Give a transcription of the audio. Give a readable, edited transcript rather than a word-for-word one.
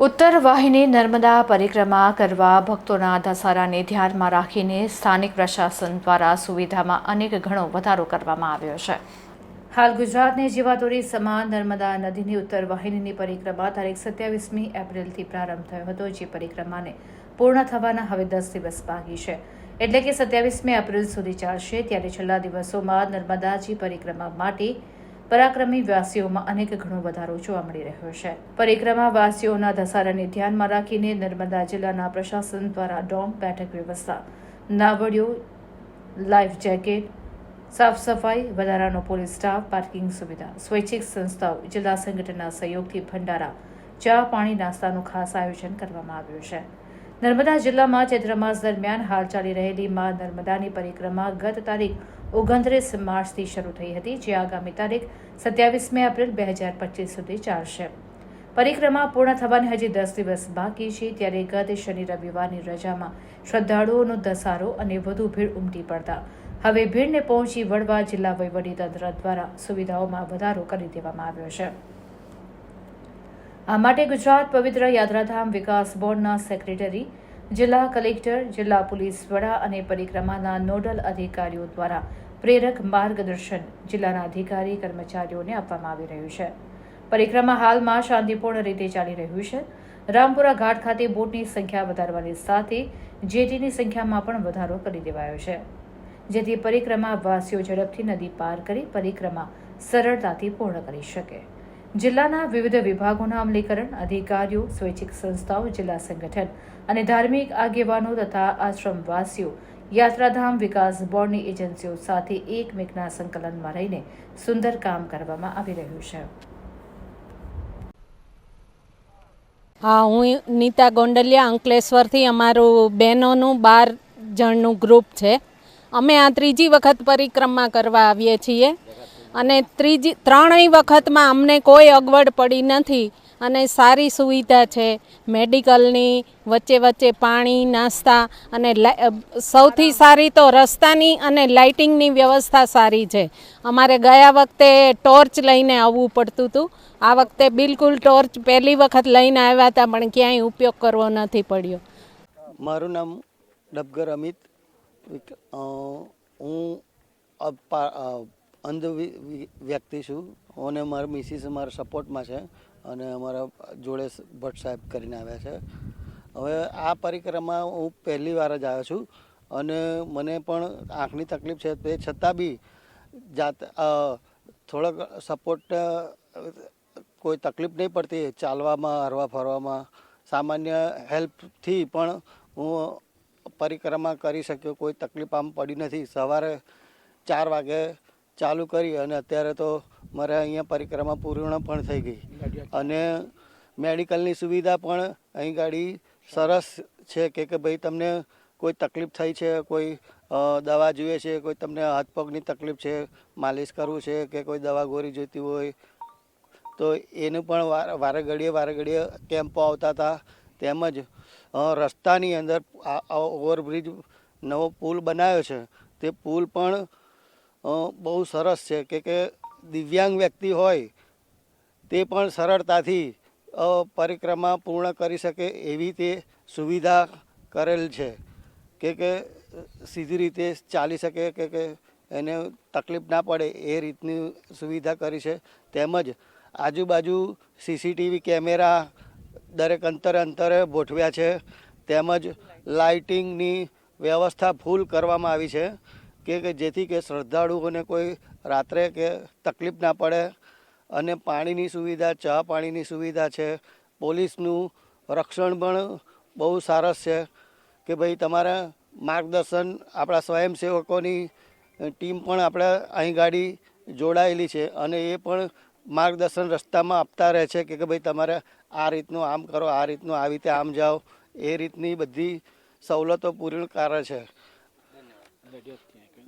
ઉત્તર વાહિની નર્મદા પરિક્રમા કરવા ભક્તોના ધસારાને ધ્યાનમાં રાખીને સ્થાનિક પ્રશાસન દ્વારા સુવિધામાં અનેક ગણો વધારો કરવામાં આવ્યો છે। હાલ ગુજરાતની જીવાદોરી સમાન નર્મદા નદીની ઉત્તર વાહિનીની પરિક્રમા તારીખ 27મી એપ્રિલથી પ્રારંભ થયો હતો, જે પરિક્રમાને પૂર્ણ થવાના હવે 10 દિવસ બાકી છે, એટલે કે 27મી એપ્રિલ સુધી ચાલશે। ત્યારે છેલ્લા દિવસોમાં નર્મદાજી પરિક્રમા માટે પરાક્રમી વાસીઓમાં અનેક ગણો વધારો જોવા મળી રહ્યો છે। પરિક્રમા વાસીઓના ધસારાને ધ્યાનમાં રાખીને નર્મદા જિલ્લાના પ્રશાસન દ્વારા ડોમ, બેઠક વ્યવસ્થા, નાવડીઓ, લાઈફ જેકેટ, સાફ સફાઈ, વધારાનો પોલીસ સ્ટાફ, પાર્કિંગ સુવિધા, સ્વૈચ્છિક સંસ્થાઓ, જિલ્લા સંગઠનના સહયોગથી ભંડારા, ચા, પાણી, નાસ્તાનું ખાસ આયોજન કરવામાં આવ્યું છે। નર્મદા જિલ્લામાં ચૈત્ર માસ દરમિયાન હાલ ચાલી રહેલી મા નર્મદાની પરિક્રમા ગત તારીખ 29 માર્ચથી શરૂ થઈ હતી, જે આગામી તારીખ 27મી એપ્રિલ 2025 સુધી ચાલશે। પરિક્રમા પૂર્ણ થવાને હજી 10 દિવસ બાકી છે। ત્યારે ગત શનિ રવિવારની રજામાં શ્રદ્ધાળુઓનો ધસારો અને વધુ ભીડ ઉમટી પડતા હવે ભીડને પહોંચી વળવા જિલ્લા વહીવટીતંત્ર દ્વારા સુવિધાઓમાં વધારો કરી દેવામાં આવ્યો છે। આ માટે ગુજરાત પવિત્ર યાત્રાધામ વિકાસ બોર્ડના સેક્રેટરી, જિલ્લા કલેક્ટર, જિલ્લા પોલીસ વડા અને પરિક્રમાના નોડલ અધિકારીઓ દ્વારા પ્રેરક માર્ગદર્શન જિલ્લાના અધિકારી કર્મચારીઓને આપવામાં આવી રહ્યું છે। પરિક્રમા હાલમાં શાંતિપૂર્ણ રીતે ચાલી રહ્યું છે। રામપુરા ઘાટ ખાતે બોટની સંખ્યા વધારવાની સાથે જેટીની સંખ્યામાં પણ વધારો કરી દેવાયો છે, જેથી પરિક્રમા વાસીઓ ઝડપથી નદી પાર કરી પરિક્રમા સરળતાથી પૂર્ણ કરી શકે। જિલ્લાના વિવિધ વિભાગોના અમલીકરણ અધિકારીઓ, સ્વૈચ્છિક સંસ્થાઓ, જિલ્લા સંગઠન અને ધાર્મિક આગેવાનો તથા આશ્રમવાસીઓ યાત્રાધામ વિકાસ બોર્ડની એજન્સીઓ સાથે એકમેકના સંકલનમાં રહીને સુંદર કામ કરવામાં આવી રહ્યું છે। હા, હું નીતા ગોંડલિયા, અંકલેશ્વરથી અમારું બહેનોનું 12 જણનું ગ્રુપ છે। અમે આ ત્રીજી વખત પરિક્રમા કરવા આવીએ છીએ અને ત્રણેય વખતમાં અમને કોઈ અગવડ પડી નથી અને સારી સુવિધા છે મેડિકલની, વચ્ચે વચ્ચે પાણી, નાસ્તા અને સૌથી સારી તો રસ્તાની અને લાઇટિંગની વ્યવસ્થા સારી છે। અમારે ગયા વખતે ટોર્ચ લઈને આવવું પડતું હતું, આ વખતે બિલકુલ ટોર્ચ પહેલી વખત લઈને આવ્યા હતા પણ ક્યાંય ઉપયોગ કરવો નથી પડ્યો। મારું નામ ડબગર અમિત, હું અંધ વ્યક્તિ છું અને મારા મિસિસ અમારા સપોર્ટમાં છે અને અમારા જોડે ભટ્ટ સાહેબ કરીને આવ્યા છે। હવે આ પરિક્રમા હું પહેલી વાર જ આવ્યો છું અને મને પણ આંખની તકલીફ છે, તે છતાં બી થોડોક સપોર્ટ, કોઈ તકલીફ નહીં પડતી ચાલવામાં, હરવા ફરવામાં, સામાન્ય હેલ્પથી પણ હું પરિક્રમા કરી શક્યો, કોઈ તકલીફ આમ પડી નથી। સવારે 4 વાગે ચાલુ કરી અને અત્યારે તો મારે અહીંયા પરિક્રમા પૂર્ણ પણ થઈ ગઈ અને મેડિકલની સુવિધા પણ અહીં ગાડી સરસ છે કે ભાઈ તમને કોઈ તકલીફ થઈ છે, કોઈ દવા જોઈએ છે, કોઈ તમને હાથ પગની તકલીફ છે, માલિશ કરવું છે કે કોઈ દવા ગોળી જોઈતી હોય તો એનું પણ વારે ઘડીએ કેમ્પો આવતા હતા। તેમજ રસ્તાની અંદર ઓવરબ્રિજ નવો પુલ બનાવ્યો છે, તે પુલ પણ બહુ સરસ છે કે દિવ્યાંગ વ્યક્તિ હોય તે પણ સરળતાથી પરિક્રમા પૂર્ણ કરી શકે એવી તે સુવિધા કરેલ છે કે સીધી રીતે ચાલી શકે કે એને તકલીફ ના પડે એ રીતની સુવિધા કરી છે। તેમજ આજુબાજુ સીસીટીવી કેમેરા દરેક અંતરે ગોઠવ્યા છે, તેમજ લાઇટિંગની વ્યવસ્થા ફૂલ કરવામાં આવી છે કે જેથી કે શ્રદ્ધાળુઓને કોઈ રાત્રે કે તકલીફ ના પડે અને પાણીની સુવિધા, ચા પાણીની સુવિધા છે। પોલીસનું રક્ષણ પણ બહુ સરસ છે કે ભાઈ તમારે માર્ગદર્શન, આપણા સ્વયંસેવકોની ટીમ પણ આપણે અહીં ગાડી જોડાયેલી છે અને એ પણ માર્ગદર્શન રસ્તામાં આપતા રહે છે કે ભાઈ તમારે આ રીતનું આમ કરો, આ રીતનું આવી રીતે આમ જાઓ, એ રીતની બધી સવલતો પૂરી કરે છે।